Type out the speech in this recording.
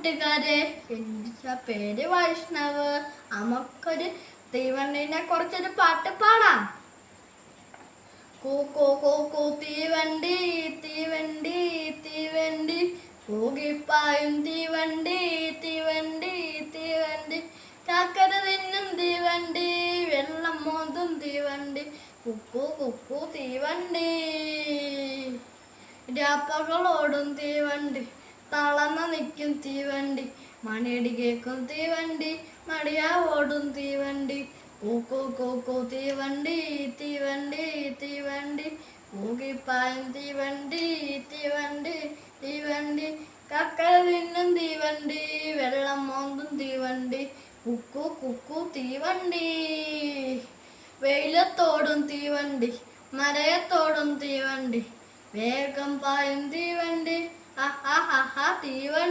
കൂട്ടുകാരെ, എൻ്റെ പേര് വൈഷ്ണവ്. നമുക്കൊരു തീവണ്ടിനെ കുറിച്ചൊരു പാട്ട് പാടാം. കൂ തീവണ്ടി തീവണ്ടി തീവണ്ടി, കൂകിപ്പായും തീവണ്ടി തീവണ്ടി തീവണ്ടി, ചാക്കര തിന്നും തീവണ്ടി, വെള്ളം മോന്തും തീവണ്ടി, കുക്കു തീവണ്ടി, രാപ്പകളോടും തീവണ്ടി, തളർന്ന് നിൽക്കും തീവണ്ടി, മണിയടി കേൾക്കും തീവണ്ടി, മടിയാ ഓടും തീവണ്ടി, കൂക്കു തീവണ്ടി തീവണ്ടി തീവണ്ടി, കൂകിപ്പായും തീവണ്ടി തീവണ്ടി തീവണ്ടി, കക്കര തിന്നും തീവണ്ടി, വെള്ളം മോന്തും തീവണ്ടി, കുക്കു തീവണ്ടി, വെയിലത്തോടും തീവണ്ടി, മരയത്തോടും തീവണ്ടി, വേഗം പായും തീവണ്ടി, തീവണ്ടി.